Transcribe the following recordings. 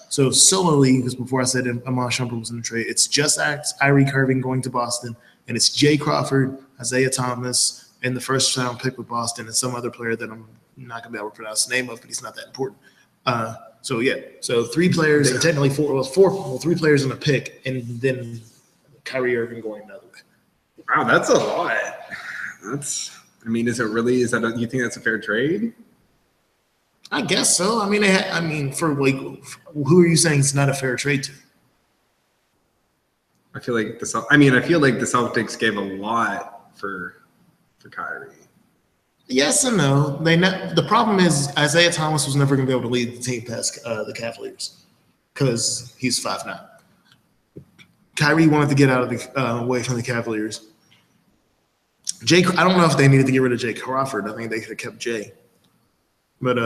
So similarly, because before I said Amon Shumpert was in the trade, it's just Kyrie Irving going to Boston, and it's Jay Crawford, Isaiah Thomas, and the first round pick with Boston, and some other player that I'm not going to be able to pronounce the name of, but he's not that important. So 3 players, and technically 3 players in a pick, and then Kyrie Irving going another way. Wow, that's a lot. Is it really? You think that's a fair trade? I guess so. I mean, for like, who are you saying it's not a fair trade to? I feel like the Celtics gave a lot for Kyrie. Yes and no. The problem is Isaiah Thomas was never going to be able to lead the team past the Cavaliers because he's 5'9". Kyrie wanted to get out of the away from the Cavaliers. I don't know if they needed to get rid of Jay Crawford. I think they could have kept Jay. But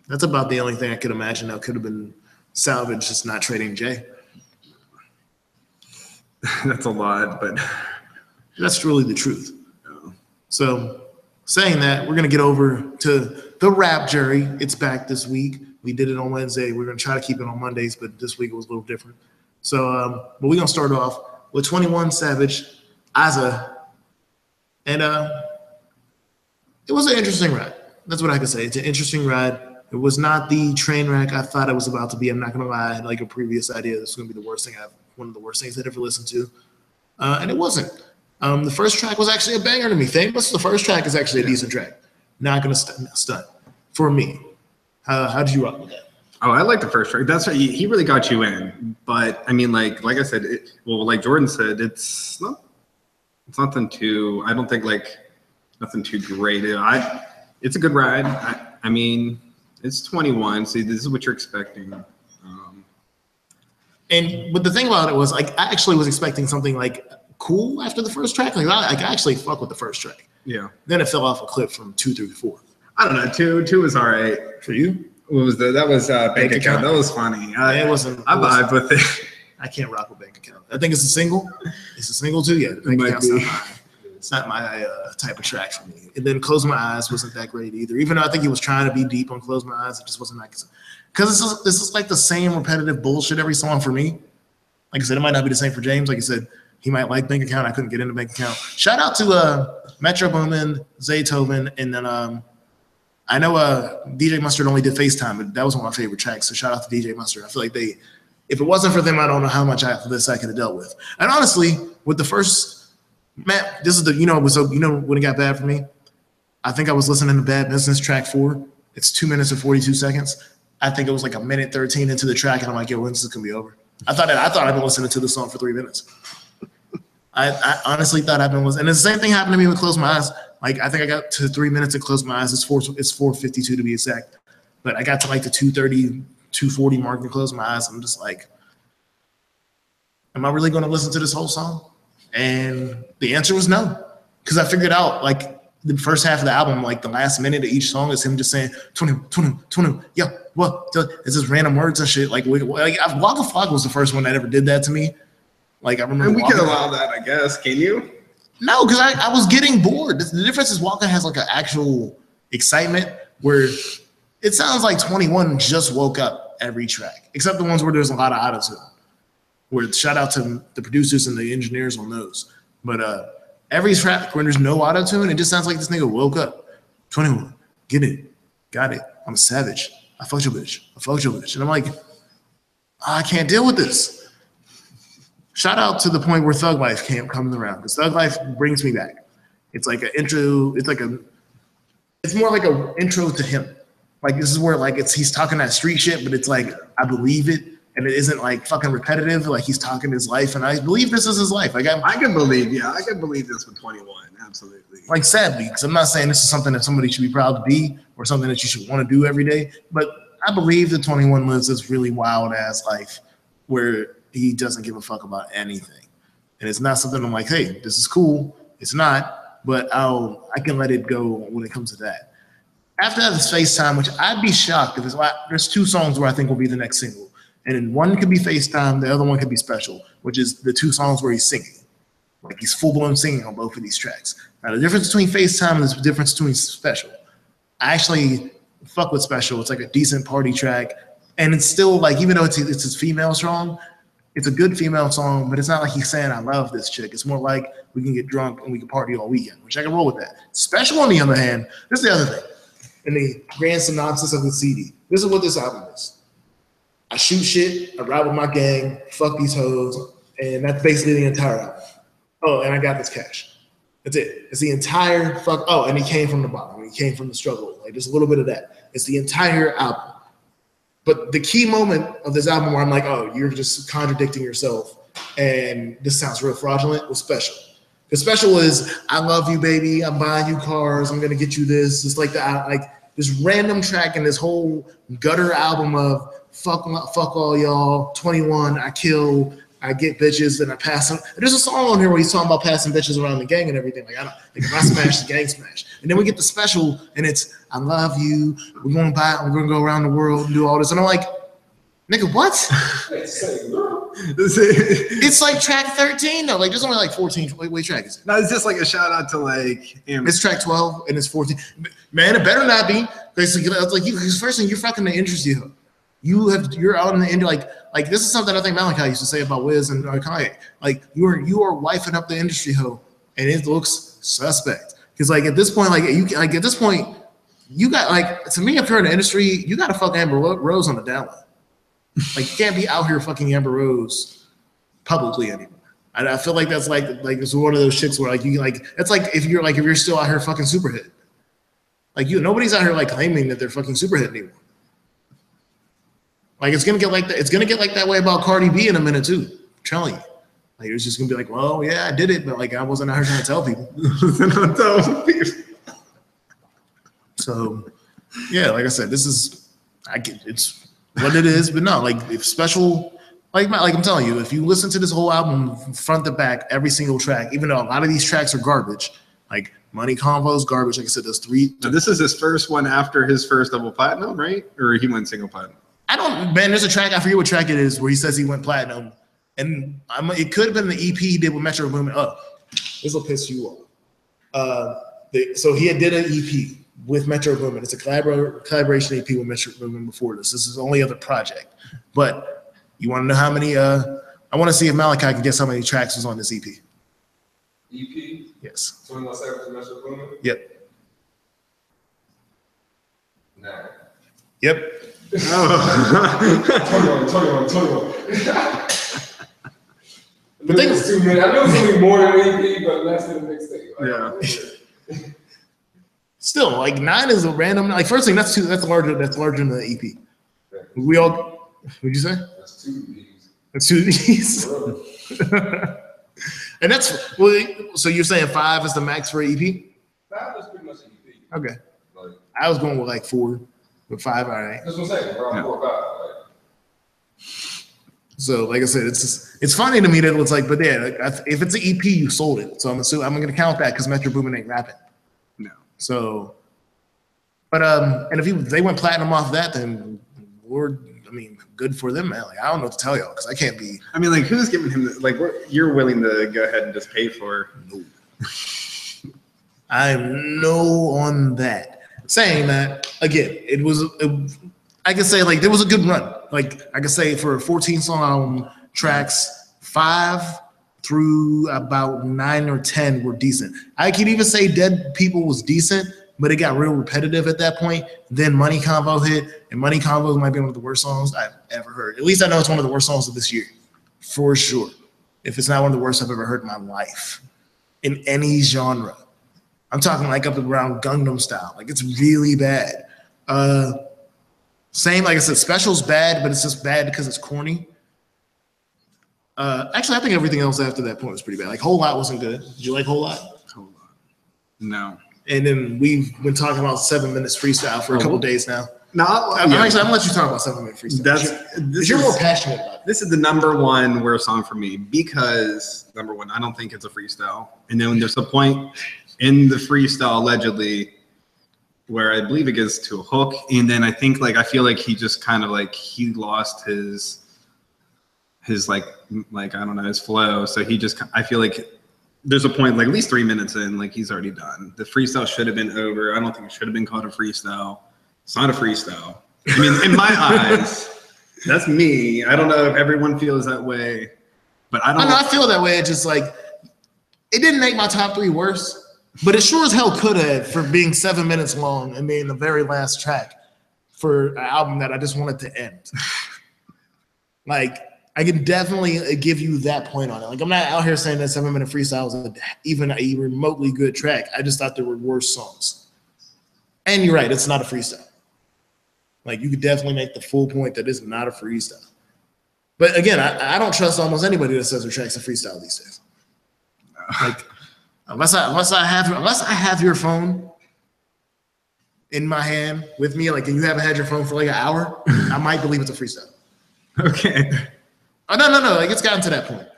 that's about the only thing I could imagine that could have been salvaged, just not trading Jay. That's a lot, but that's really the truth. Oh. So saying that, we're going to get over to the rap jury. It's back this week. We did it on Wednesday. We're going to try to keep it on Mondays, but this week it was a little different. So, but we're going to start off with 21 Savage, Azza. And it was an interesting ride. That's what I can say. It's an interesting ride. It was not the train wreck I thought it was about to be. I'm not going to lie. I had like a previous idea this was going to be one of the worst things I'd ever listened to. And it wasn't. The first track was actually a banger to me. Famous, the first track is actually a decent track. Not going to stunt for me. How did you rock with that? Oh, I like the first track. That's right. He really got you in. But I mean, like I said, like Jordan said, it's nothing too. I don't think nothing too great. It's a good ride. I mean, it's 21. So this is what you're expecting. But the thing about it was, like, I actually was expecting something like cool after the first track. Like, I actually fuck with the first track. Yeah. Then it fell off a cliff from 2 through 4. I don't know. Two was all right for you. What was that was bank account. That was funny. I vibed with it. I can't rock with bank account. I think it's a single. It's a single too. Yeah, bank account's not mine. It's not my type of track for me. And then Close My Eyes wasn't that great either. Even though I think he was trying to be deep on Close My Eyes, it just wasn't that. Because this is like the same repetitive bullshit every song for me. Like I said, it might not be the same for James. Like I said, he might like bank account. I couldn't get into bank account. Shout out to Metro Boomin, Zaytoven, and then I know DJ Mustard only did FaceTime, but that was one of my favorite tracks. So shout out to DJ Mustard. I feel like if it wasn't for them, I don't know how much after this I could have dealt with. And honestly, with the first, man, this is when it got bad for me. I think I was listening to Bad Business track 4. It's 2 minutes and 42 seconds. I think it was like a minute 13 into the track, and I'm like, yo, when's this gonna be over? I thought I'd been listening to the song for 3 minutes. I honestly thought I'd been listening. And the same thing happened to me with Close My Eyes. Like, I think I got to 3 minutes and Close My Eyes. It's 4:52 to be exact. But I got to like the 2:30, 2:40 mark and Close My Eyes. I'm just like, am I really going to listen to this whole song? And the answer was no. Because I figured out, like, the first half of the album, like the last minute of each song is him just saying, 20, yeah, what? It's just random words and shit. Like Waka Flocka was the first one that ever did that to me. Like, I remember. And we can allow that, I guess. Can you? No, because I was getting bored. The difference is Waka has like an actual excitement where it sounds like 21 just woke up every track, except the ones where there's a lot of auto-tune. Where shout out to the producers and the engineers on those. But every track when there's no auto-tune, it just sounds like this nigga woke up. 21, get it, got it. I'm a savage. I fucked your bitch. And I'm like, I can't deal with this. Shout out to the point where Thug Life comes around, because Thug Life brings me back. It's like an intro. It's more like an intro to him. Like, this is where like he's talking that street shit, but it's like I believe it, and it isn't like fucking repetitive. Like, he's talking his life, and I believe this is his life. Like, I can believe this with 21, absolutely. Like, sadly, because I'm not saying this is something that somebody should be proud to be or something that you should want to do every day, but I believe that 21 lives this really wild ass life where he doesn't give a fuck about anything. And it's not something I'm like, hey, this is cool. It's not, but I can let it go when it comes to that. After that is FaceTime, which I'd be shocked if there's 2 songs where I think will be the next single. And then one could be FaceTime, the other one could be Special, which is the 2 songs where he's singing. Like, he's full-blown singing on both of these tracks. Now, the difference between FaceTime and the difference between Special. I actually fuck with Special. It's like a decent party track. And it's still like, even though it's his female song, it's a good female song, but it's not like he's saying I love this chick. It's more like we can get drunk and we can party all weekend, which I can roll with that. Special, on the other hand, this is the other thing. In the grand synopsis of the CD, this is what this album is. I shoot shit, I ride with my gang, fuck these hoes, and that's basically the entire album. Oh, and I got this cash. That's it. It's the entire fuck. Oh, and he came from the bottom. He came from the struggle. Like, there's a little bit of that. It's the entire album. But the key moment of this album where I'm like, oh, you're just contradicting yourself, and this sounds real fraudulent, was Special. The Special is, I love you, baby. I'm buying you cars. I'm gonna get you this. It's like this random track in this whole gutter album of fuck all y'all. 21. I kill. I get bitches and I pass them. There's a song on here where he's talking about passing bitches around the gang and everything. Like, if I smash, the gang smash. And then we get the Special, and it's I love you. We're gonna go around the world and do all this. And I'm like, nigga, what? It's like track 13 though. Like, there's only like 14. Wait, track is it? No, it's just like a shout out to like him. It's track 12 and it's 14. Man, it better not be. Basically, it's like because first thing, you're fucking the industry hoe. You're out in the end, like this is something I think Malachi used to say about Wiz and Kanye. Like, you are wifing up the industry hoe, and it looks suspect. Because like at this point, you got like, to me, if you're in the industry, you got to fuck Amber Rose on the down low. Like, you can't be out here fucking Amber Rose publicly anymore. I feel like that's like it's one of those shits where like you like, it's like if you're still out here fucking super hit. Like, nobody's out here like claiming that they're fucking super hit anymore. Like, it's gonna get like that. It's gonna get like that way about Cardi B in a minute too. I'm telling you. Like, it's just gonna be like, well, yeah, I did it, but like I wasn't out here trying to tell people. So, yeah, like I said, it's what it is. But no, like, if Special, like I'm telling you, if you listen to this whole album front to back, every single track, even though a lot of these tracks are garbage, like Money Convo's garbage. Like I said, there's 3. So this is his first one after his first double platinum, right? Or he went single platinum? There's a track, I forget what track it is, where he says he went platinum. And it could have been the EP he did with Metro Boomin. Oh, this will piss you off. So he did an EP with Metro Boomin. It's a collaboration EP with Metro Boomin before this. This is the only other project. But you want to know how many? I want to see if Malachi can guess how many tracks was on this EP. EP? Yes. 21 Savage and Metro Boomin? Yep. 9. Yep. Oh. 21. But it was too many. I know it's only more than EP, but less than a mixtape. Yeah. Still, like 9 is a random. Like, first thing, that's larger than the EP. Yeah. We all. What'd you say? That's 2 EPs. That's 2 EPs. And that's so you're saying 5 is the max for an EP? 5 is pretty much an EP. Okay. Like, I was going with like 4, but 5, all right. that's what I'm saying. Around 4 or 5. Like, so, like I said, it's funny to me that it's like, but yeah, if it's an EP, you sold it. So I'm going to count that because Metro Boomin ain't rapping. No. So, but and if they went platinum off that, then good for them, man. Like, I don't know what to tell y'all because I can't be. I mean, like, who's giving him you're willing to go ahead and just pay for? No. I'm no on that. Saying that again, I could say like there was a good run. Like I could say for a 14-song album, tracks 5 through about 9 or 10 were decent. I could even say Dead People was decent, but it got real repetitive at that point. Then Money Convo hit, and Money Convo might be one of the worst songs I've ever heard. At least I know it's one of the worst songs of this year, for sure. If it's not one of the worst I've ever heard in my life, in any genre. I'm talking like up around Gangnam Style. Like, it's really bad. Same, like I said, Special's bad, but it's just bad because it's corny. Actually, I think everything else after that point was pretty bad. Like, Whole Lot wasn't good. Did you like Whole Lot? Whole Lot. No. And then we've been talking about 7 minutes freestyle for a couple days now. No, I'm gonna let you talk about 7 minute freestyle. You're more passionate about it. This is the #1 worst song for me because #1, I don't think it's a freestyle. And then there's a point in the freestyle allegedly where I believe it gets to a hook, and then I feel like he just kind of like he lost his like I don't know, his flow. So I feel like there's a point like at least 3 minutes in, like he's already done. The freestyle should have been over. I don't think it should have been called a freestyle. It's not a freestyle. I mean, in my eyes, That's me. I don't know if everyone feels that way, but I don't. I feel that way. It's just like it didn't make my top 3 worse, but it sure as hell could have for being 7 minutes long and being the very last track for an album that I just wanted to end. Like, I can definitely give you that point on it. Like, I'm not out here saying that 7 minute freestyle is even a remotely good track. I just thought there were worse songs. And you're right, it's not a freestyle. Like, you could definitely make the full point that it's not a freestyle. But again, I don't trust almost anybody that says their track's a freestyle these days. Like, unless I have your phone in my hand with me, like, and you haven't had your phone for like an hour, I might believe it's a freestyle. Okay. Oh no! Like, it's gotten to that point.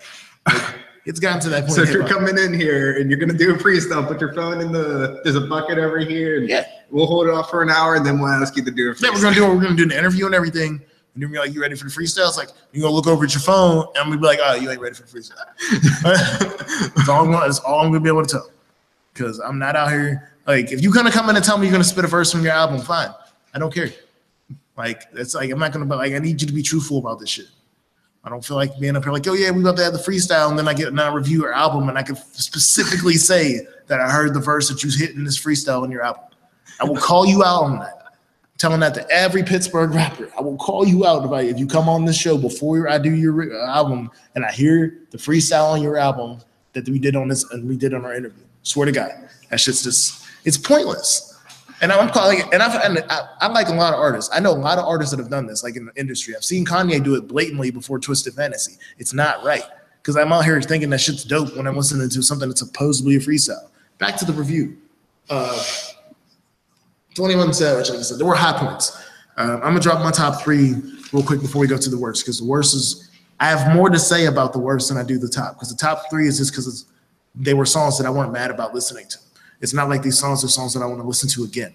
Like, it's gotten to that point. So if you're coming in here and you're gonna do a freestyle, put your phone in there's a bucket over here, and we'll hold it off for an hour, and then we'll ask you to do a freestyle. Yeah, we're gonna do an interview and everything, and you're gonna be like, "You ready for the freestyle?" It's like you're gonna look over at your phone, and I'm gonna be like, "Oh, you ain't ready for the freestyle." That's all I'm gonna be able to tell, because I'm not out here. Like, if you're gonna come in and tell me you're gonna spit a verse from your album, fine. I don't care. Like, it's like I'm not gonna be like, I need you to be truthful about this shit. I don't feel like being up here like, oh yeah, we about to have the freestyle, and then I get a review your album, and I can specifically say that I heard the verse that you hit in this freestyle in your album. I will call you out on that. I'm telling that to every Pittsburgh rapper. I will call you out about it if you come on this show before I do your album, and I hear the freestyle on your album that we did on this and we did on our interview. Swear to God, that shit's just, it's pointless. And I'm calling it, and I like a lot of artists. I know a lot of artists that have done this, like in the industry. I've seen Kanye do it blatantly before Twisted Fantasy. It's not right, because I'm out here thinking that shit's dope when I'm listening to something that's supposedly a freestyle. Back to the review. 21 Savage, like I said, there were high points. I'm gonna drop my top 3 real quick before we go to the worst, because the worst is, I have more to say about the worst than I do the top, because the top 3 is just because they were songs that I weren't mad about listening to. It's not like these songs are songs that I want to listen to again.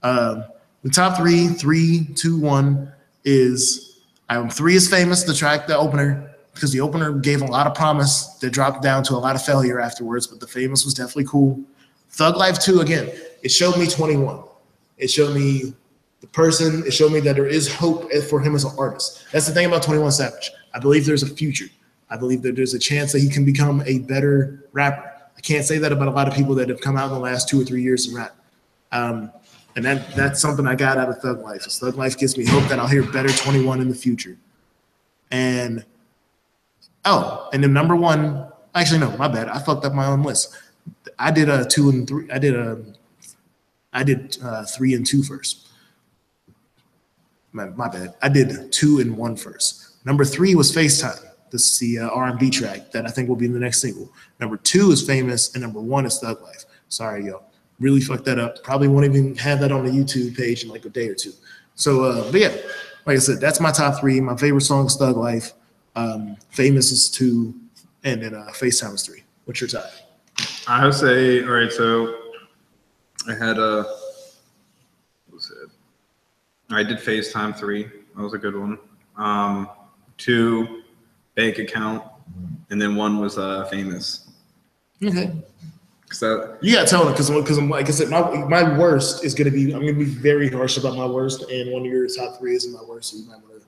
The top 3, 2, 1 is 3 is Famous, the track, the opener, because the opener gave a lot of promise that dropped down to a lot of failure afterwards, but the Famous was definitely cool. Thug Life 2, again, it showed me 21. It showed me the person. It showed me that there is hope for him as an artist. That's the thing about 21 Savage. I believe there's a future. I believe that there's a chance that he can become a better rapper. I can't say that about a lot of people that have come out in the last 2 or 3 years in rap. And that's something I got out of Thug Life. So Thug Life gives me hope that I'll hear better 21 in the future. And then number 1, actually no, my bad. I fucked up my own list. I did 2 and 3. I did 3 and 2 first. My bad. I did 2 and 1 first. Number 3 was FaceTime. This is the R&B track that I think will be the next single. Number 2 is Famous, and number 1 is Thug Life. Sorry, y'all. Really fucked that up. Probably won't even have that on the YouTube page in like a day or 2. So, but yeah, like I said, that's my top 3. My favorite song is Thug Life. Famous is 2, and then FaceTime is 3. What's your tie? I would say, all right, so I had what was it? I did FaceTime 3. That was a good one. 2, Bank Account, and then 1 was Famous. Okay. So you gotta tell them, because like I said, my worst is gonna be, I'm gonna be very harsh about my worst, and one of your top 3 is my worst. So you might want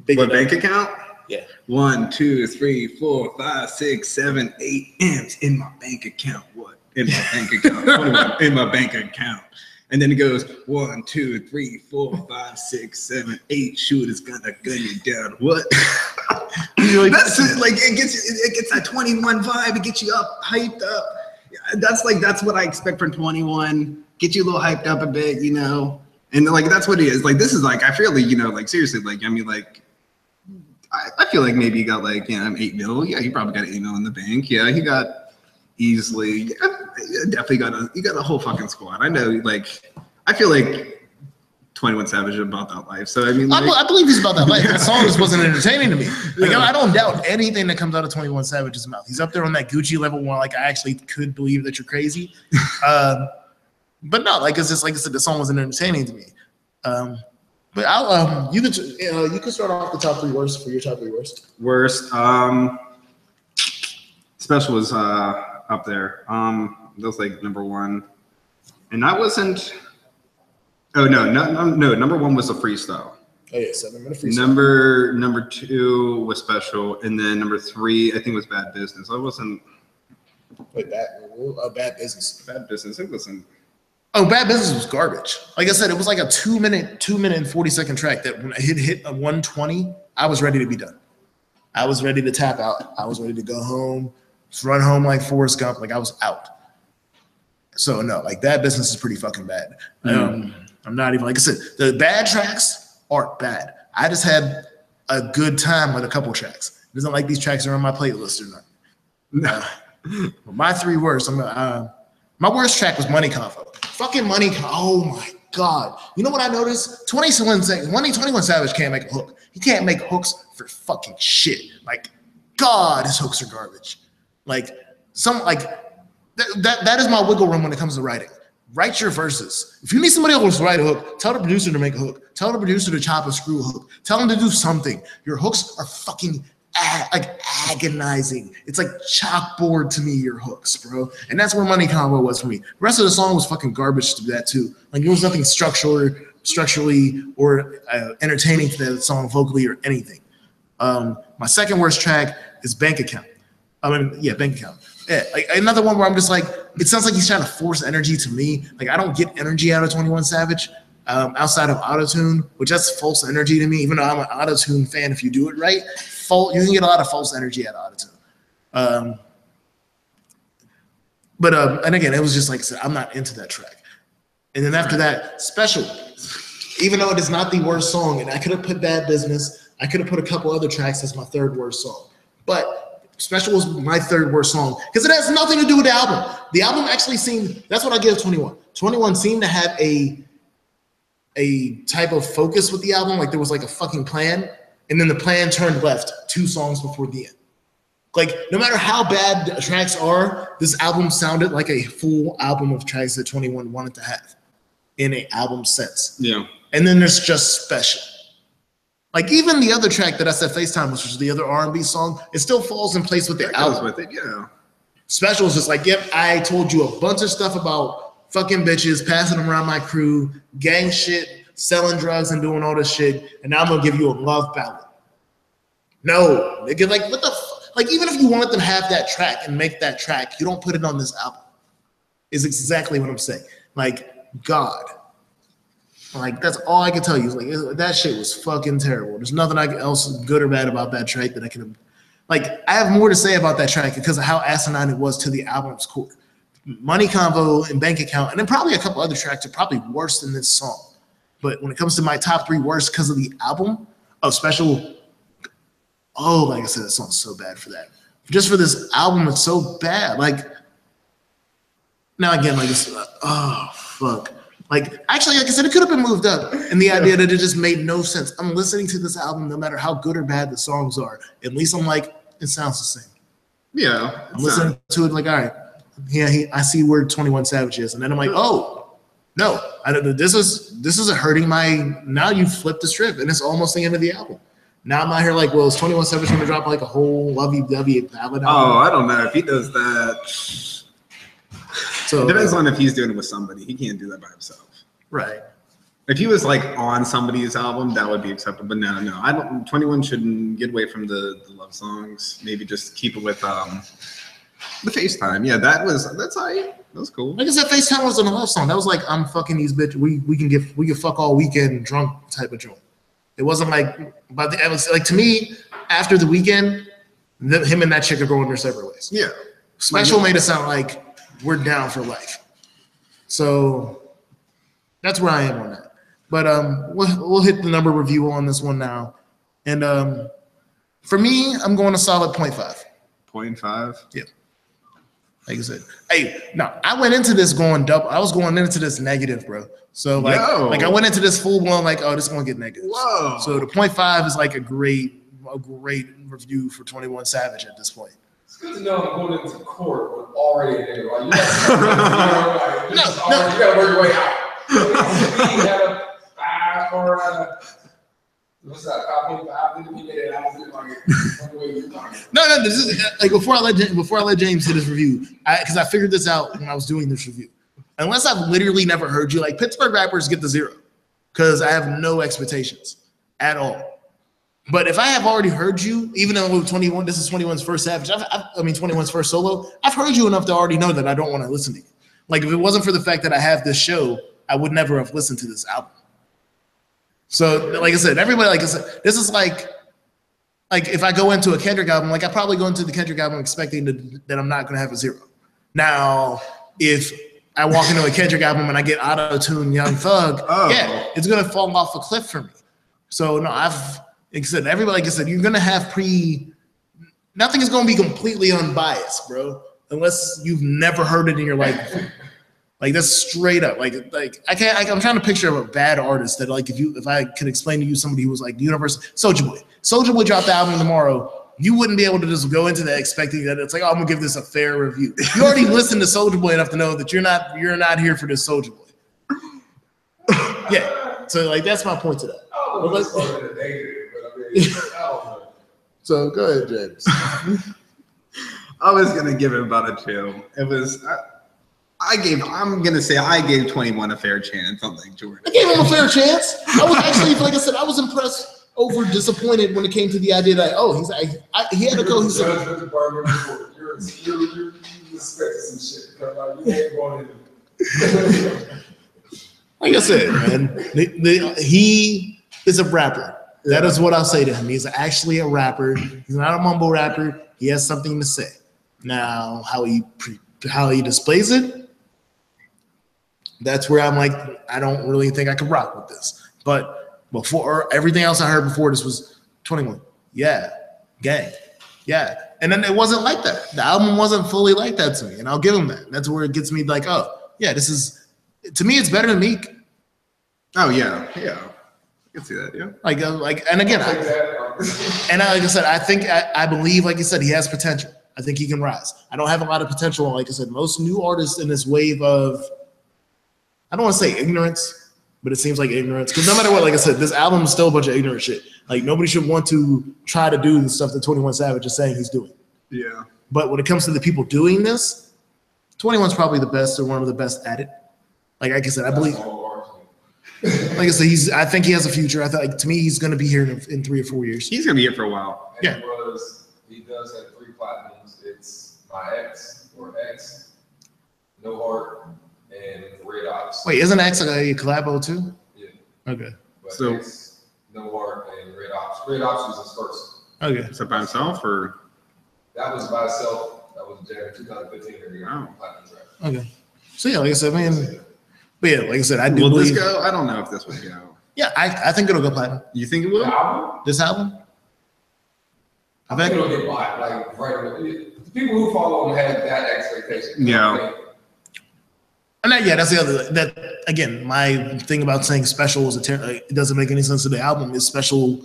to. What, Bank Account? Yeah. 1, 2, 3, 4, 5, 6, 7, 8 M's in my bank account. What? In my bank account. In my bank account. And then it goes 1, 2, 3, 4, 5, 6, 7, 8 shooters gonna gun you down. What? That's it. Like it gets that 21 vibe. It gets you up, hyped up. That's what I expect from 21. Get you a little hyped up a bit, you know. And like that's what it is. Like this is like I feel like, you know, like seriously, like I mean, like I feel like maybe you got like 8 mil. Yeah, you probably got 8 mil in the bank. Yeah, he got easily. Definitely got a whole fucking squad. I know. Like I feel like 21 Savage is about that life. So I mean, like, I believe he's about that life. That song just wasn't entertaining to me. Like I don't doubt anything that comes out of 21 Savage's mouth. He's up there on that Gucci level where like I actually could believe that you're crazy. But no, like it's just like I said, the song wasn't entertaining to me. But I'll you can start off the top 3 worst for your top 3 worst. Worst. Special was up there. That was like number 1, and that wasn't. Oh no! Number 1 was a freestyle. Oh yeah, 7 minute freestyle. Number 2 was Special, and then number 3 I think was Bad Business. I wasn't. Wait, Bad Business. Bad Business. It wasn't. Oh, Bad Business was garbage. Like I said, it was like a 2 minute and 40-second track that when I hit a 120, I was ready to be done. I was ready to tap out. I was ready to go home, just run home like Forrest Gump. Like I was out. So no, like Bad Business is pretty fucking bad. I'm not even, like I said, the bad tracks aren't bad. I just had a good time with a couple tracks. It isn't like these tracks are on my playlist or nothing. My 3 worst. My worst track was Money Convo. Fucking Money Convo. Oh my God. You know what I noticed? 21 Savage can't make a hook. He can't make hooks for fucking shit. Like, God, his hooks are garbage. Like, that is my wiggle room when it comes to writing. Write your verses. If you need somebody else to write a hook, tell the producer to make a hook. Tell the producer to chop a screw hook. Tell them to do something. Your hooks are fucking agonizing. It's like chalkboard to me, your hooks, bro. And that's where Money Convo was for me. The rest of the song was fucking garbage to that too. Like there was nothing structurally or entertaining to that song vocally or anything. My second worst track is Bank Account. Bank Account. Yeah, like another one where I'm just like, it sounds like he's trying to force energy to me. Like I don't get energy out of 21 Savage outside of autotune, which that's false energy to me. Even though I'm an autotune fan, if you do it right, you can get a lot of false energy out of autotune. And again, it was just like I said, I'm not into that track. And then after that, Special, even though it is not the worst song, and I could have put Bad Business, I could have put a couple other tracks as my 3rd worst song, but Special was my 3rd worst song because it has nothing to do with the album. The album actually seemed, that's what I give 21. 21 seemed to have a type of focus with the album, like there was like a fucking plan, and then the plan turned left 2 songs before the end. Like no matter how bad the tracks are, this album sounded like a full album of tracks that 21 wanted to have in an album sense. Yeah. And then there's just Special. Like even the other track that I said FaceTime, which was the other R&B song, it still falls in place with the album. With it, yeah. Special is just like, yep, I told you a bunch of stuff about fucking bitches, passing them around my crew, gang shit, selling drugs and doing all this shit, and now I'm gonna give you a love ballad. No, nigga, like what the fuck? Like even if you wanted them to have that track and make that track, you don't put it on this album. Is exactly what I'm saying. Like God. Like that's all I can tell you. Like that shit was fucking terrible. There's nothing else good or bad about that track that I can. Like I have more to say about that track because of how asinine it was to the album's core. Money Convo and Bank Account, and then probably a couple other tracks are probably worse than this song. But when it comes to my top 3 worst because of the album, Special. Oh, like I said, that song's so bad for that. Just for this album, it's so bad. Like now again, like it's oh fuck. Like, actually, like I said, it could have been moved up. And the idea that it just made no sense. I'm listening to this album, no matter how good or bad the songs are. At least I'm like, it sounds the same. Yeah. I'm listening to it like, all right, yeah, I see where 21 Savage is. And then I'm like, oh, no, this is hurting my, now you flipped the script. And it's almost the end of the album. Now I'm out here like, well, is 21 Savage going to drop like a whole lovey-dovey ballad album? Oh, I don't know. If he does that... So it depends on if he's doing it with somebody. He can't do that by himself. Right. If he was like on somebody's album, that would be acceptable. But no. I don't. 21 shouldn't get away from the love songs. Maybe just keep it with the FaceTime. Yeah, that's hype. That was cool. Like I said, FaceTime wasn't a love song. That was like, I'm fucking these bitches. We can fuck all weekend drunk type of joint. It wasn't like, but it was like to me after the weekend, him and that chick are going their separate ways. Yeah. Special made it sound like we're down for life. So that's where I am on that. But we'll hit the number review on this one now. And for me, I'm going a solid 0.5. 0.5? Yeah. Like I said. Hey, no, I went into this going double. I was going into this negative, bro. So like I went into this full blown like, oh, this is gonna get negative. Whoa. So the 0.5 is like a great review for 21 Savage at this point. It's good to know I'm going into court with already a nigga. Like, you gotta work your way out. You gotta 5 or what's that? 5.5. We made it out. No. This is like before I let James hit his review, because I figured this out when I was doing this review. Unless I've literally never heard you, like Pittsburgh rappers get the 0, because I have no expectations. at all. But if I have already heard you, even though 21, this is 21's first Savage, 21's first solo, I've heard you enough to already know that I don't want to listen to you. Like, if it wasn't for the fact that I have this show, I would never have listened to this album. So, like I said, everybody, like I said, this is like if I go into a Kendrick album, like I probably go into the Kendrick album expecting that I'm not going to have a 0. Now, if I walk into a Kendrick album and I get auto-tune Young Thug, yeah, it's going to fall off a cliff for me. So, no, like I said, everybody, like I said, you're going to have nothing is going to be completely unbiased, bro, unless you've never heard it in your life before. Like, that's straight up. Like I'm trying to picture a bad artist that, like, if I could explain to you somebody who was like Universal, Soulja Boy dropped the album tomorrow, you wouldn't be able to just go into that expecting that it's like, oh, I'm gonna give this a fair review. You already listened to Soulja Boy enough to know that you're not here for this Soulja Boy. Yeah. So, like, that's my point to that. So go ahead, James. I was gonna give it about a 2. It was. I'm gonna say I gave 21 a fair chance. Unlike Jordan, I gave him a fair chance. I was actually, like I said, I was impressed over disappointed when it came to the idea that he had to go. He's like, you're expecting some shit. You ain't going in. Like I said, man, he is a rapper. That is what I'll say to him. He's actually a rapper. He's not a mumble rapper. He has something to say. Now, how he displays it, that's where I'm like, I don't really think I could rock with this. But before everything else I heard before this was 21. Yeah, gang. Yeah. And then it wasn't like that. The album wasn't fully like that to me. And I'll give him that. That's where it gets me like, oh, yeah, this is, to me, it's better than Meek. Oh, yeah. Yeah. I can see that, yeah. And again, like I said, I believe, like you said, he has potential. I think he can rise. I don't have a lot of potential. Like I said, most new artists in this wave of, I don't want to say ignorance, but it seems like ignorance. Because no matter what, like I said, this album is still a bunch of ignorant shit. Like, nobody should want to try to do the stuff that 21 Savage is saying he's doing. Yeah. But when it comes to the people doing this, 21's probably the best or one of the best at it. Like I said, I believe. Like I said, I think he has a future. To me, he's going to be here in 3 or 4 years. He's going to be here for a while. And yeah. He does have 3 platinums. It's My Ex or X, No Heart, and Red Ops. Wait, isn't X a collabo too? Yeah. Okay. But so X, No Heart, and Red Ops. Red Ops was his first. Okay. Is that by himself or? That was by itself. That was January 2015. Platinum track. Okay. So yeah, like I said, but yeah, like I said, I do. Will believe, this go? I don't know if this would go. Yeah, I think it'll go platinum. You think it will? This album? I think it'll get bought. Like, right away. The people who follow him had that expectation. Yeah. And that's the other. That again, my thing about saying special is it doesn't make any sense to the album. Is special.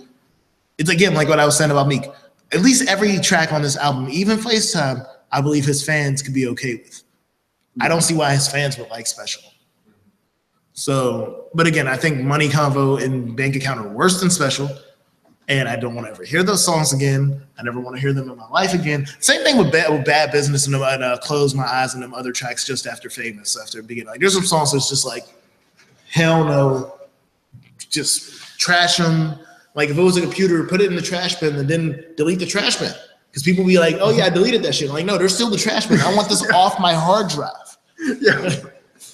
It's again like what I was saying about Meek. At least every track on this album, even FaceTime, I believe his fans could be okay with. I don't see why his fans would like special. So, but again, I think Money Convo and Bank Account are worse than special. And I don't want to ever hear those songs again. I never want to hear them in my life again. Same thing with Bad Business and Close My Eyes and them other tracks just after Famous, after beginning. Like, there's some songs that's just like, hell no, just trash them. Like, if it was a computer, put it in the trash bin and then delete the trash bin. Because people be like, oh yeah, I deleted that shit. I'm like, no, there's still the trash bin. I want this off my hard drive. Yeah.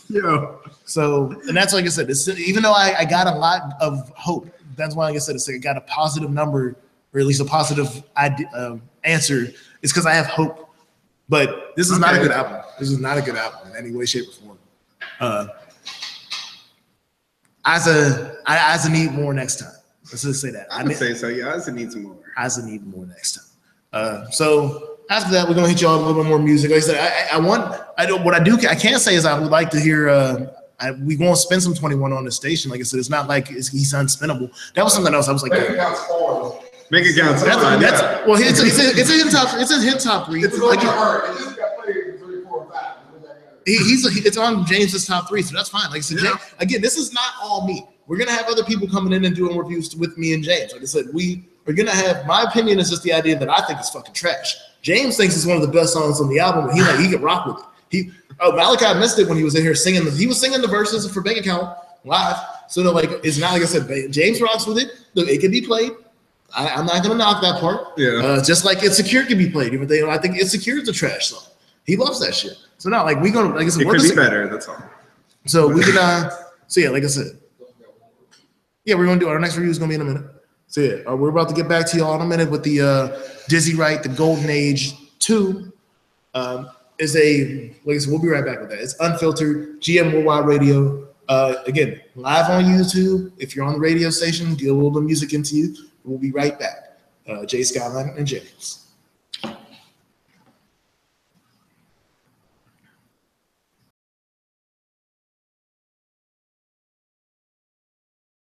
Yeah. So, and that's like I said, even though I got a lot of hope, that's why, like I said, it's like I got a positive number, or at least a positive answer. It's because I have hope. But this is not a good album. This is not a good album in any way, shape, or form. I need more next time. Let's just say that. I would say so. Yeah, I need some more. I need more next time. So after that, we're gonna hit y'all a little bit more music. Like I said, I can't say is I would like to hear. We won't spend some 21 on the station. Like I said, it's not like he's unspinnable. That was something else. I was like, Make Account's fun. Make Account's fun. Well, it's a hit top. It's a hit top 3. It's like hard. It just got played in 3, 4, 5. It's on James's top 3, so that's fine. Like I said, again, this is not all me. We're gonna have other people coming in and doing reviews with me and James. Like I said, we are gonna have. My opinion is just the idea that I think it's fucking trash. James thinks it's one of the best songs on the album, and he could rock with it. Malachi missed it when he was in here singing. He was singing the verses for Bank Account live. So that like it's not like I said, James rocks with it. Look, it can be played. I'm not gonna knock that part. Yeah. Just like Insecure can be played, even though I think Insecure is a trash song. He loves that shit. So now, like we gonna like I said, It could be better. That's all. So we can. So yeah, like I said, yeah, we're gonna do our next review is gonna be in a minute. So yeah, we're about to get back to y'all in a minute with the Dizzy Wright, the Golden Age 2. Is a like I said, we'll be right back with that. It's Unfiltered GM Worldwide Radio. Again, live on YouTube. If you're on the radio station, get a little bit of music into you. We'll be right back. Jay Skyline and James.